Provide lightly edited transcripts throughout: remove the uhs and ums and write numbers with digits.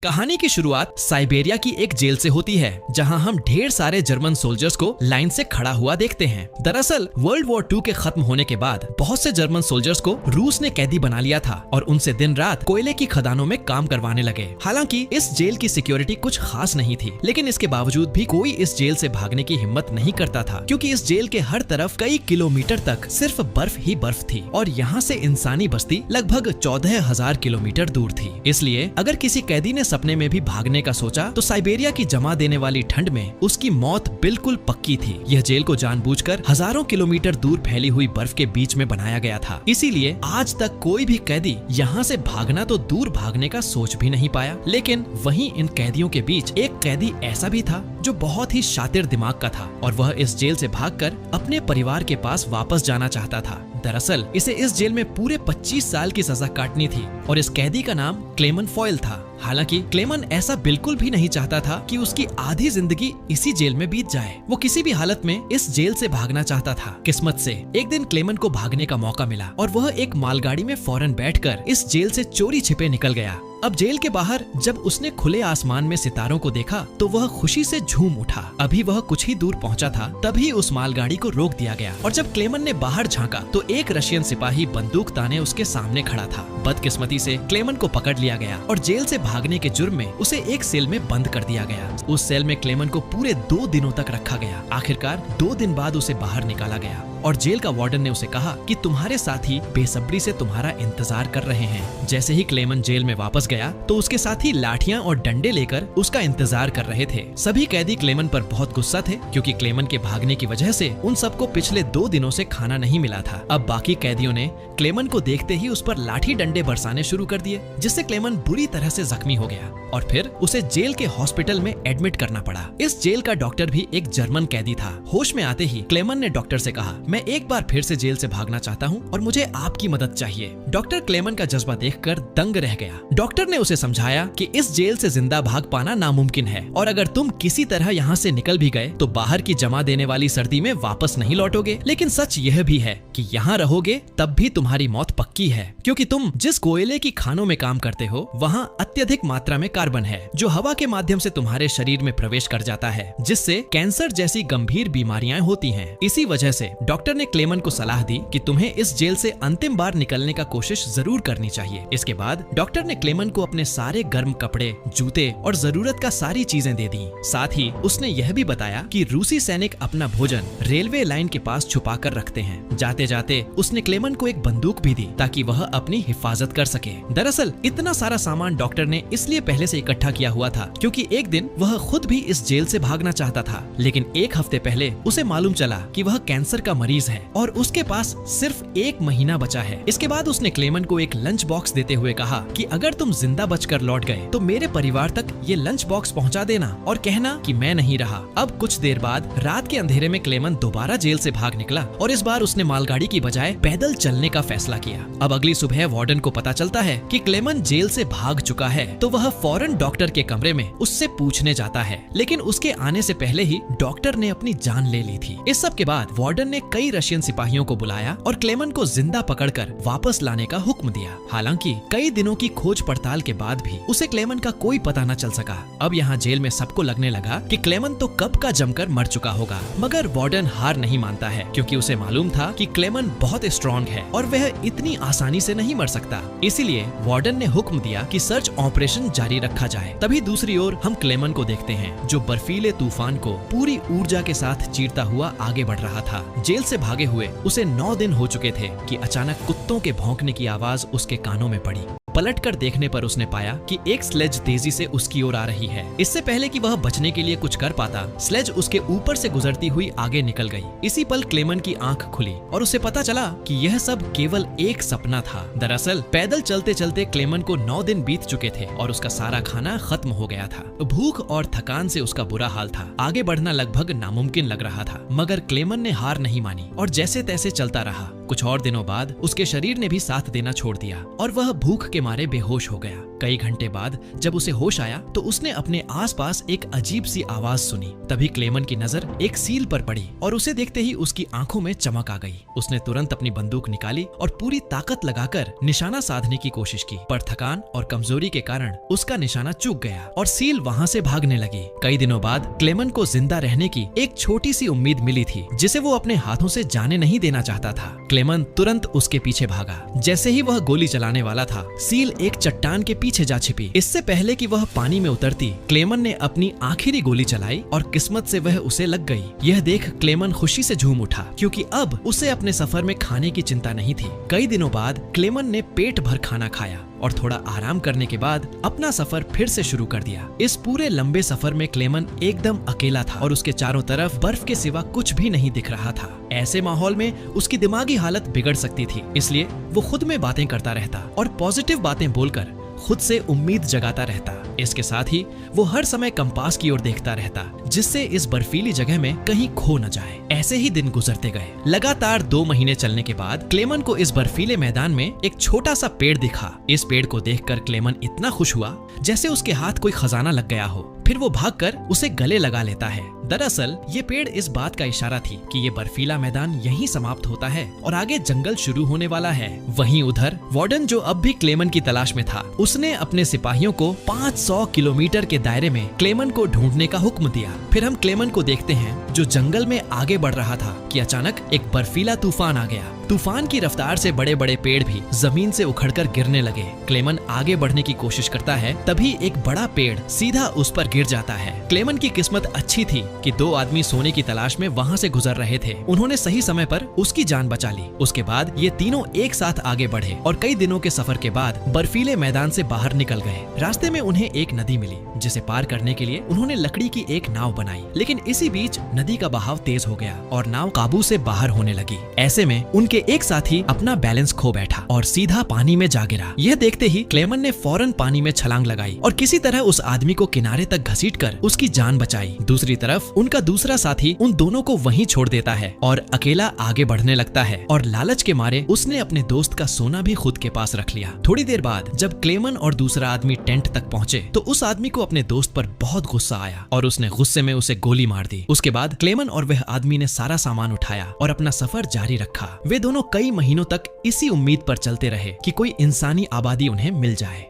कहानी की शुरुआत साइबेरिया की एक जेल से होती है, जहां हम ढेर सारे जर्मन सोल्जर्स को लाइन से खड़ा हुआ देखते हैं। दरअसल वर्ल्ड वॉर 2 के खत्म होने के बाद बहुत से जर्मन सोल्जर्स को रूस ने कैदी बना लिया था और उनसे दिन रात कोयले की खदानों में काम करवाने लगे। हालांकि इस जेल की सिक्योरिटी कुछ खास नहीं थी, लेकिन इसके बावजूद भी कोई इस जेल से भागने की हिम्मत नहीं करता था, क्योंकि इस जेल के हर तरफ कई किलोमीटर तक सिर्फ बर्फ ही बर्फ थी और यहाँ से इंसानी बस्ती लगभग 14,000 किलोमीटर दूर थी। इसलिए अगर किसी कैदी ने सपने में भी भागने का सोचा तो साइबेरिया की जमा देने वाली ठंड में उसकी मौत बिल्कुल पक्की थी। यह जेल को जानबूझकर हजारों किलोमीटर दूर फैली हुई बर्फ के बीच में बनाया गया था, इसीलिए आज तक कोई भी कैदी यहाँ से भागना तो दूर भागने का सोच भी नहीं पाया। लेकिन वहीं इन कैदियों के बीच एक कैदी ऐसा भी था जो बहुत ही शातिर दिमाग का था और वह इस जेल से भागकर अपने परिवार के पास वापस जाना चाहता था। दरअसल इसे इस जेल में पूरे 25 साल की सजा काटनी थी और इस कैदी का नाम क्लेमन फॉयल था। हालांकि क्लेमन ऐसा बिल्कुल भी नहीं चाहता था कि उसकी आधी जिंदगी इसी जेल में बीत जाए। वो किसी भी हालत में इस जेल से भागना चाहता था। किस्मत से एक दिन क्लेमन को भागने का मौका मिला और वह एक मालगाड़ी में फौरन बैठकर इस जेल से चोरी छिपे निकल गया। अब जेल के बाहर जब उसने खुले आसमान में सितारों को देखा तो वह खुशी से झूम उठा। अभी वह कुछ ही दूर पहुंचा था, तभी उस मालगाड़ी को रोक दिया गया और जब क्लेमन ने बाहर झांका तो एक रशियन सिपाही बंदूक ताने उसके सामने खड़ा था। बदकिस्मती से क्लेमन को पकड़ लिया गया और जेल से भागने के जुर्म में उसे एक सेल में बंद कर दिया गया। उस सेल में क्लेमन को पूरे 2 दिनों तक रखा गया। आखिरकार 2 दिन बाद उसे बाहर निकाला गया और जेल का वार्डन ने उसे कहा कि तुम्हारे साथी बेसब्री से तुम्हारा इंतजार कर रहे हैं। जैसे ही क्लेमन जेल में वापस गया तो उसके साथी लाठियां और डंडे लेकर उसका इंतजार कर रहे थे। सभी कैदी क्लेमन पर बहुत गुस्सा थे, क्योंकि क्लेमन के भागने की वजह से उन सबको पिछले 2 दिनों से खाना नहीं मिला था। अब बाकी कैदियों ने क्लेमन को देखते ही उस पर लाठी डंडे बरसाने शुरू कर दिए, जिससे क्लेमन बुरी तरह से जख्मी हो गया और फिर उसे जेल के हॉस्पिटल में एडमिट करना पड़ा। इस जेल का डॉक्टर भी एक जर्मन कैदी था। होश में आते ही क्लेमन ने डॉक्टर से कहा, मैं एक बार फिर से जेल से भागना चाहता हूँ और मुझे आपकी मदद चाहिए। डॉक्टर क्लेमन का जज्बा देखकर दंग रह गया। डॉक्टर ने उसे समझाया कि इस जेल से जिंदा भाग पाना नामुमकिन है और अगर तुम किसी तरह यहाँ से निकल भी गए तो बाहर की जमा देने वाली सर्दी में वापस नहीं लौटोगे। लेकिन सच यह भी है कि यहाँ रहोगे तब भी तुम्हारी मौत पक्की है, क्योंकि तुम जिस कोयले की खानों में काम करते हो वहाँ अत्यधिक मात्रा में कार्बन है, जो हवा के माध्यम से तुम्हारे शरीर में प्रवेश कर जाता है, जिससे कैंसर जैसी गंभीर बीमारियां होती हैं। इसी वजह से डॉक्टर ने क्लेमन को सलाह दी कि तुम्हें इस जेल से अंतिम बार निकलने का कोशिश जरूर करनी चाहिए। इसके बाद डॉक्टर ने क्लेमन को अपने सारे गर्म कपड़े, जूते और जरूरत का सारी चीजें दे दी। साथ ही उसने यह भी बताया कि रूसी सैनिक अपना भोजन रेलवे लाइन के पास छुपा कर रखते हैं। जाते जाते उसने क्लेमन को एक बंदूक भी दी ताकि वह अपनी हिफाजत कर सके। दरअसल इतना सारा सामान डॉक्टर ने इसलिए पहले से इकट्ठा किया हुआ था क्योंकि एक दिन वह खुद भी इस जेल से भागना चाहता था। लेकिन एक हफ्ते पहले उसे मालूम चला कि वह कैंसर का मरीज है और उसके पास सिर्फ 1 महीना बचा है। इसके बाद उसने क्लेमन को एक लंच बॉक्स देते हुए कहा कि अगर तुम जिंदा बचकर लौट गए तो मेरे परिवार तक ये लंच बॉक्स पहुंचा देना और कहना कि मैं नहीं रहा। अब कुछ देर बाद रात के अंधेरे में क्लेमन दोबारा जेल से भाग निकला और इस बार उसने मालगाड़ी की बजाय पैदल चलने का फैसला किया। अब अगली सुबह वार्डन को पता चलता है कि क्लेमन जेल से भाग चुका है, तो वह फौरन डॉक्टर के कमरे में उससे पूछने जाता है। लेकिन उसके आने से पहले ही डॉक्टर ने अपनी जान ले ली थी। इस सब के बाद वार्डन ने कई रशियन सिपाहियों को बुलाया और क्लेमन को जिंदा पकड़कर वापस लाने का हुक्म दिया। हालांकि कई दिनों की खोज पड़ताल के बाद भी उसे क्लेमन का कोई पता न चल सका। अब यहाँ जेल में सबको लगने लगा कि क्लेमन तो कब का जमकर मर चुका होगा, मगर वार्डन हार नहीं मानता है, क्योंकि उसे मालूम था कि क्लेमन बहुत स्ट्रॉन्ग है और वह इतनी आसानी से नहीं मर सकता। इसीलिए वार्डन ने हुक्म दिया कि सर्च ऑपरेशन जारी रखा जाए। तभी दूसरी ओर हम क्लेमन को देखते हैं, जो बर्फीले तूफान को पूरी ऊर्जा के साथ चीरता हुआ आगे बढ़ रहा था। जेल से भागे हुए उसे 9 दिन हो चुके थे कि अचानक कुत्तों के भौंकने की आवाज उसके कानों में पड़ी। पलटकर देखने पर उसने पाया कि एक स्लेज तेजी से उसकी ओर आ रही है। इससे पहले कि वह बचने के लिए कुछ कर पाता, स्लेज उसके ऊपर से गुजरती हुई आगे निकल गई। इसी पल क्लेमन की आंख खुली और उसे पता चला कि यह सब केवल एक सपना था। दरअसल पैदल चलते चलते क्लेमन को 9 दिन बीत चुके थे और उसका सारा खाना खत्म हो गया था। भूख और थकान से उसका बुरा हाल था। आगे बढ़ना लगभग नामुमकिन लग रहा था, मगर क्लेमन ने हार नहीं मानी और जैसे तैसे चलता रहा। कुछ और दिनों बाद उसके शरीर ने भी साथ देना छोड़ दिया और वह भूख के मारे बेहोश हो गया। कई घंटे बाद जब उसे होश आया तो उसने अपने आसपास एक अजीब सी आवाज सुनी। तभी क्लेमन की नजर एक सील पर पड़ी और उसे देखते ही उसकी आंखों में चमक आ गई। उसने तुरंत अपनी बंदूक निकाली और पूरी ताकत लगाकर निशाना साधने की कोशिश की, पर थकान और कमजोरी के कारण उसका निशाना चूक गया और सील वहाँ से भागने लगी। कई दिनों बाद क्लेमन को जिंदा रहने की एक छोटी सी उम्मीद मिली थी, जिसे वो अपने हाथों से जाने नहीं देना चाहता था। क्लेमन तुरंत उसके पीछे भागा। जैसे ही वह गोली चलाने वाला था, सील एक चट्टान के पीछे जा छिपी। इससे पहले कि वह पानी में उतरती, क्लेमन ने अपनी आखिरी गोली चलाई और किस्मत से वह उसे लग गई। यह देख क्लेमन खुशी से झूम उठा, क्योंकि अब उसे अपने सफर में खाने की चिंता नहीं थी। कई दिनों बाद क्लेमन ने पेट भर खाना खाया और थोड़ा आराम करने के बाद अपना सफर फिर से शुरू कर दिया। इस पूरे लंबे सफर में क्लेमन एकदम अकेला था और उसके चारों तरफ बर्फ के सिवा कुछ भी नहीं दिख रहा था। ऐसे माहौल में उसकी दिमागी हालत बिगड़ सकती थी, इसलिए वो खुद में बातें करता रहता और पॉजिटिव बातें बोलकर खुद से उम्मीद जगाता रहता। इसके साथ ही वो हर समय कंपास की ओर देखता रहता, जिससे इस बर्फीली जगह में कहीं खो न जाए। ऐसे ही दिन गुजरते गए। लगातार 2 महीने चलने के बाद क्लेमन को इस बर्फीले मैदान में एक छोटा सा पेड़ दिखा। इस पेड़ को देखकर क्लेमन इतना खुश हुआ जैसे उसके हाथ कोई खजाना लग गया हो। फिर वो भागकर उसे गले लगा लेता है। दरअसल ये पेड़ इस बात का इशारा थी कि ये बर्फीला मैदान यहीं समाप्त होता है और आगे जंगल शुरू होने वाला है। वहीं उधर वार्डन, जो अब भी क्लेमन की तलाश में था, उसने अपने सिपाहियों को 500 किलोमीटर के दायरे में क्लेमन को ढूंढने का हुक्म दिया। फिर हम क्लेमन को देखते हैं जो जंगल में आगे बढ़ रहा था कि अचानक एक बर्फीला तूफान आ गया। तूफान की रफ्तार से बड़े बड़े पेड़ भी जमीन से उखड़कर गिरने लगे। क्लेमन आगे बढ़ने की कोशिश करता है, तभी एक बड़ा पेड़ सीधा उस पर गिर जाता है। क्लेमन की किस्मत अच्छी थी कि 2 आदमी सोने की तलाश में वहाँ से गुजर रहे थे। उन्होंने सही समय पर उसकी जान बचा ली। उसके बाद ये तीनों एक साथ आगे बढ़े और कई दिनों के सफर के बाद बर्फीले मैदान से बाहर निकल गए। रास्ते में उन्हें एक नदी मिली, जिसे पार करने के लिए उन्होंने लकड़ी की एक नाव बनाई। लेकिन इसी बीच नदी का बहाव तेज हो गया और नाव काबू से बाहर होने लगी। ऐसे में उनके एक साथी अपना बैलेंस खो बैठा और सीधा पानी में जा गिरा। यह देखते ही क्लेमन ने फौरन पानी में छलांग लगाई और किसी तरह उस आदमी को किनारे तक घसीटकर उसकी जान बचाई। दूसरी तरफ उनका दूसरा साथी उन दोनों को वहीं छोड़ देता है और अकेला आगे बढ़ने लगता है और लालच के मारे उसने अपने दोस्त का सोना भी खुद के पास रख लिया। थोड़ी देर बाद जब क्लेमन और दूसरा आदमी टेंट तक पहुँचे तो उस आदमी को अपने दोस्त पर बहुत गुस्सा आया और उसने गुस्से में उसे गोली मार दी। उसके बाद क्लेमन और वह आदमी ने सारा सामान उठाया और अपना सफर जारी रखा। वे दोनों कई महीनों तक इसी उम्मीद पर चलते रहे कि कोई इंसानी आबादी उन्हें मिल जाए।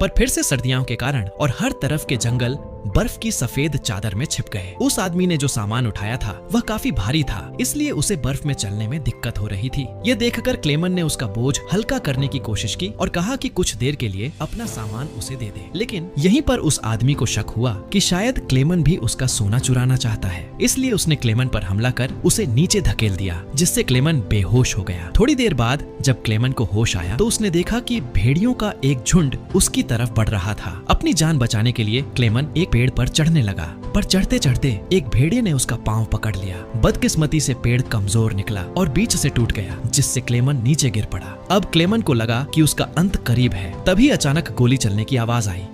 पर फिर से सर्दियों के कारण और हर तरफ के जंगल बर्फ की सफेद चादर में छिप गए। उस आदमी ने जो सामान उठाया था वह काफी भारी था, इसलिए उसे बर्फ में चलने में दिक्कत हो रही थी। यह देखकर क्लेमन ने उसका बोझ हल्का करने की कोशिश की और कहा कि कुछ देर के लिए अपना सामान उसे दे दे। लेकिन यहीं पर उस आदमी को शक हुआ कि शायद क्लेमन भी उसका सोना चुराना चाहता है, इसलिए उसने क्लेमन पर हमला कर उसे नीचे धकेल दिया, जिससे क्लेमन बेहोश हो गया। थोड़ी देर बाद जब क्लेमन को होश आया तो उसने देखा कि भेड़ियों का एक झुंड उसकी तरफ बढ़ रहा था। अपनी जान बचाने के लिए क्लेमन एक पेड़ पर चढ़ने लगा, पर चढ़ते चढ़ते एक भेड़िए ने उसका पांव पकड़ लिया। बदकिस्मती से पेड़ कमजोर निकला और बीच से टूट गया, जिससे क्लेमन नीचे गिर पड़ा। अब क्लेमन को लगा कि उसका अंत करीब है। तभी अचानक गोली चलने की आवाज आई।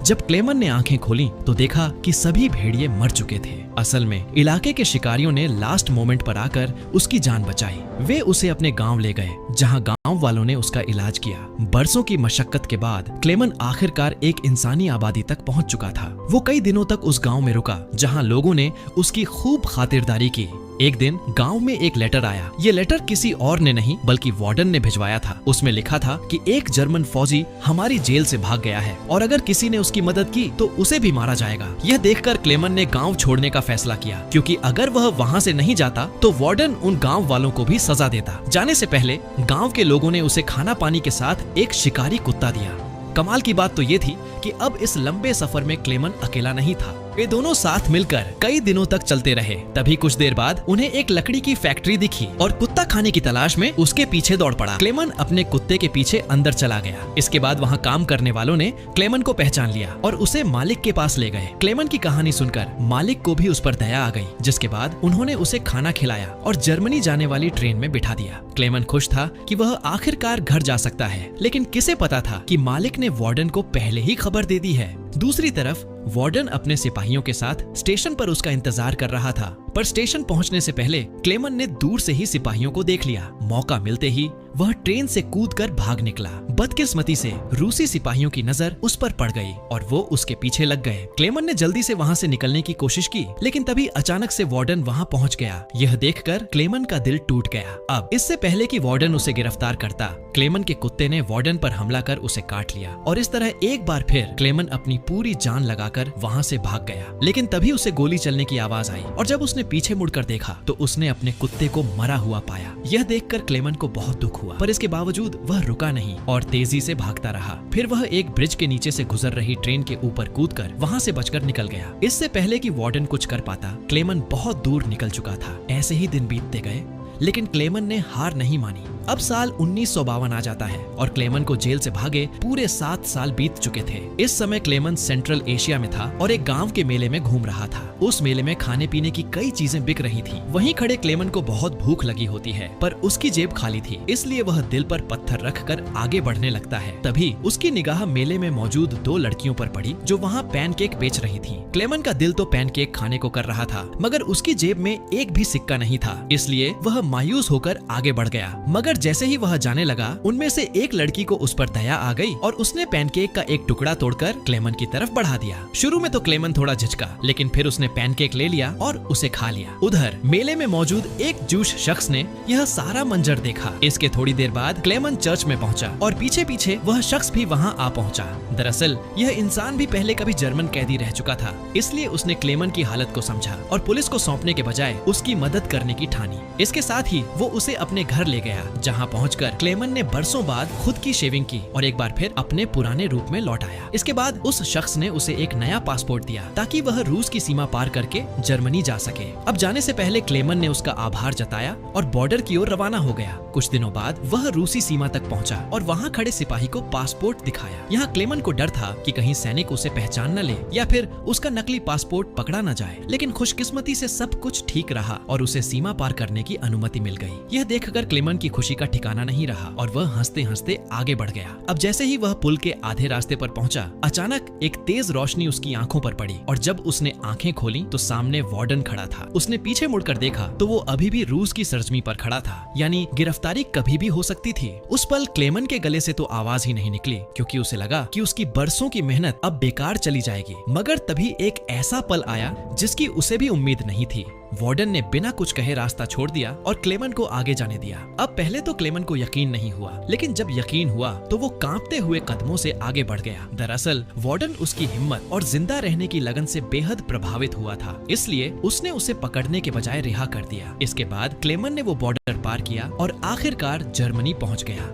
जब क्लेमन ने आंखें खोली तो देखा कि सभी भेड़िए मर चुके थे। असल में इलाके के शिकारियों ने लास्ट मोमेंट पर आकर उसकी जान बचाई। वे उसे अपने गांव ले गए, जहां गांव वालों ने उसका इलाज किया। बरसों की मशक्कत के बाद क्लेमन आखिरकार एक इंसानी आबादी तक पहुंच चुका था। वो कई दिनों तक उस गांव में रुका, जहां लोगों ने उसकी खूब खातिरदारी की। एक दिन गांव में एक लेटर आया। ये लेटर किसी और ने नहीं बल्कि वार्डन ने भिजवाया था। उसमें लिखा था कि एक जर्मन फौजी हमारी जेल से भाग गया है और अगर किसी ने उसकी मदद की तो उसे भी मारा जाएगा। यह देखकर क्लेमन ने गांव छोड़ने का फैसला किया, क्योंकि अगर वह वहां से नहीं जाता तो वार्डन उन गांव वालों को भी सजा देता। जाने से पहले गांव के लोगों ने उसे खाना पानी के साथ एक शिकारी कुत्ता दिया। कमाल की बात तो ये थी कि अब इस लंबे सफर में क्लेमन अकेला नहीं था। वे दोनों साथ मिलकर कई दिनों तक चलते रहे। तभी कुछ देर बाद उन्हें एक लकड़ी की फैक्ट्री दिखी और कुत्ता खाने की तलाश में उसके पीछे दौड़ पड़ा। क्लेमन अपने कुत्ते के पीछे अंदर चला गया। इसके बाद वहाँ काम करने वालों ने क्लेमन को पहचान लिया और उसे मालिक के पास ले गए। क्लेमन की कहानी सुनकर मालिक को भी उस पर दया आ गई, जिसके बाद उन्होंने उसे खाना खिलाया और जर्मनी जाने वाली ट्रेन में बिठा दिया। क्लेमन खुश था कि वह आखिरकार घर जा सकता है, लेकिन किसे पता था कि मालिक ने वार्डन को पहले ही खबर दे दी है। दूसरी तरफ वार्डन अपने सिपाहियों के साथ स्टेशन पर उसका इंतजार कर रहा था, पर स्टेशन पहुंचने से पहले क्लेमन ने दूर से ही सिपाहियों को देख लिया। मौका मिलते ही वह ट्रेन से कूदकर भाग निकला। बदकिस्मती से रूसी सिपाहियों की नजर उस पर पड़ गई और वो उसके पीछे लग गए। क्लेमन ने जल्दी से वहाँ से निकलने की कोशिश की, लेकिन तभी अचानक से वार्डन वहाँ पहुँच गया। यह देखकर क्लेमन का दिल टूट गया। अब इससे पहले कि वार्डन उसे गिरफ्तार करता, क्लेमन के कुत्ते ने वार्डन पर हमला कर उसे काट लिया और इस तरह एक बार फिर क्लेमन अपनी पूरी जान लगाकर वहाँ से भाग गया। लेकिन तभी उसे गोली चलने की आवाज आई और जब उसने पीछे मुड़कर देखा तो उसने अपने कुत्ते को मरा हुआ पाया। यह देखकर क्लेमन को बहुत दुख हुआ, पर इसके बावजूद वह रुका नहीं और तेजी से भागता रहा। फिर वह एक ब्रिज के नीचे से गुजर रही ट्रेन के ऊपर कूदकर वहाँ से बचकर निकल गया। इससे पहले कि वार्डन कुछ कर पाता, क्लेमन बहुत दूर निकल चुका था। ऐसे ही दिन बीतते गए, लेकिन क्लेमन ने हार नहीं मानी। अब साल 1952 आ जाता है और क्लेमन को जेल से भागे पूरे 7 साल बीत चुके थे। इस समय क्लेमन सेंट्रल एशिया में था और एक गांव के मेले में घूम रहा था। उस मेले में खाने पीने की कई चीजें बिक रही थी। वहीं खड़े क्लेमन को बहुत भूख लगी होती है, पर उसकी जेब खाली थी, इसलिए वह दिल पर पत्थर रखकर आगे बढ़ने लगता है। तभी उसकी निगाह मेले में मौजूद 2 लड़कियों पर पड़ी जो वहाँ पैनकेक बेच रही थी। क्लेमन का दिल तो पैनकेक खाने को कर रहा था, मगर उसकी जेब में एक भी सिक्का नहीं था, इसलिए वह मायूस होकर आगे बढ़ गया। मगर जैसे ही वह जाने लगा, उनमें से एक लड़की को उस पर दया आ गई और उसने पैनकेक का एक टुकड़ा तोड़कर क्लेमन की तरफ बढ़ा दिया। शुरू में तो क्लेमन थोड़ा झिझका, लेकिन फिर उसने पैनकेक ले लिया और उसे खा लिया। उधर मेले में मौजूद एक जूश शख्स ने यह सारा मंजर देखा। इसके थोड़ी देर बाद क्लेमन चर्च में पहुंचा और पीछे पीछे वह शख्स भी वहां आ पहुंचा। दरअसल यह इंसान भी पहले कभी जर्मन कैदी रह चुका था, इसलिए उसने क्लेमन की हालत को समझा और पुलिस को सौंपने के बजाय उसकी मदद करने की ठानी। इसके साथ ही वो उसे अपने घर ले गया, जहाँ पहुंचकर क्लेमन ने बरसों बाद खुद की शेविंग की और एक बार फिर अपने पुराने रूप में लौट आया। इसके बाद उस शख्स ने उसे एक नया पासपोर्ट दिया ताकि वह रूस की सीमा पार करके जर्मनी जा सके। अब जाने से पहले क्लेमन ने उसका आभार जताया और बॉर्डर की ओर रवाना हो गया। कुछ दिनों बाद वह रूसी सीमा तक पहुंचा और वहां खड़े सिपाही को पासपोर्ट दिखाया। यहाँ क्लेमन को डर था कि कहीं सैनिक उसे पहचान न ले या फिर उसका नकली पासपोर्ट पकड़ा न जाए, लेकिन खुशकिस्मती से सब कुछ ठीक रहा और उसे सीमा पार करने की अनुमति मिल गई। यह देखकर क्लेमन की खुशी का ठिकाना नहीं रहा और वह हंसते हंसते आगे बढ़ गया। अब जैसे ही वह पुल के आधे रास्ते पर पहुंचा, अचानक एक तेज रोशनी उसकी आंखों पर पड़ी और जब उसने आंखें खोली तो सामने वार्डन खड़ा था। उसने पीछे मुड़कर देखा तो वो अभी भी रूस की सरजमी पर खड़ा था, यानी गिरफ्तारी कभी भी हो सकती थी। उस पल क्लेमन के गले से तो आवाज ही नहीं निकली, क्योंकि उसे लगा कि उसकी बरसों की मेहनत अब बेकार चली जाएगी। मगर तभी एक ऐसा पल आया जिसकी उसे भी उम्मीद नहीं थी। वार्डन ने बिना कुछ कहे रास्ता छोड़ दिया और क्लेमन को आगे जाने दिया। अब पहले तो क्लेमन को यकीन नहीं हुआ, लेकिन जब यकीन हुआ तो वो कांपते हुए कदमों से आगे बढ़ गया। दरअसल वार्डन उसकी हिम्मत और जिंदा रहने की लगन से बेहद प्रभावित हुआ था, इसलिए उसने उसे पकड़ने के बजाय रिहा कर दिया। इसके बाद क्लेमन ने वो बॉर्डर पार किया और आखिरकार जर्मनी पहुंच गया।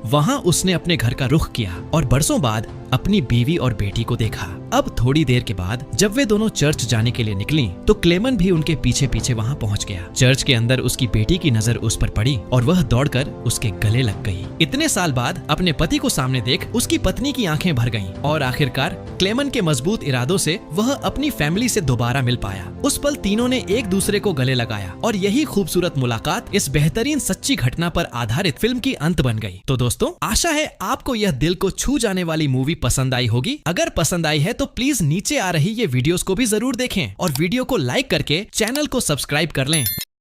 वहां उसने अपने घर का रुख किया और बरसों बाद अपनी बीवी और बेटी को देखा। अब थोड़ी देर के बाद जब वे दोनों चर्च जाने के लिए निकली तो क्लेमन भी उनके पीछे पीछे वहां पहुंच गया। चर्च के अंदर उसकी बेटी की नजर उस पर पड़ी और वह दौड़कर उसके गले लग गई। इतने साल बाद अपने पति को सामने देख उसकी पत्नी की आंखें भर गईं और आखिरकार क्लेमन के मजबूत इरादों से वह अपनी फैमिली से दोबारा मिल पाया। उस पल तीनों ने एक दूसरे को गले लगाया और यही खूबसूरत मुलाकात इस बेहतरीन सच्ची घटना पर आधारित फिल्म की अंत बन गई। तो दोस्तों, आशा है आपको यह दिल को छू जाने वाली मूवी पसंद आई होगी। अगर पसंद आई है तो प्लीज नीचे आ रही ये वीडियोस को भी जरूर देखें और वीडियो को लाइक करके चैनल को सब्सक्राइब कर लें।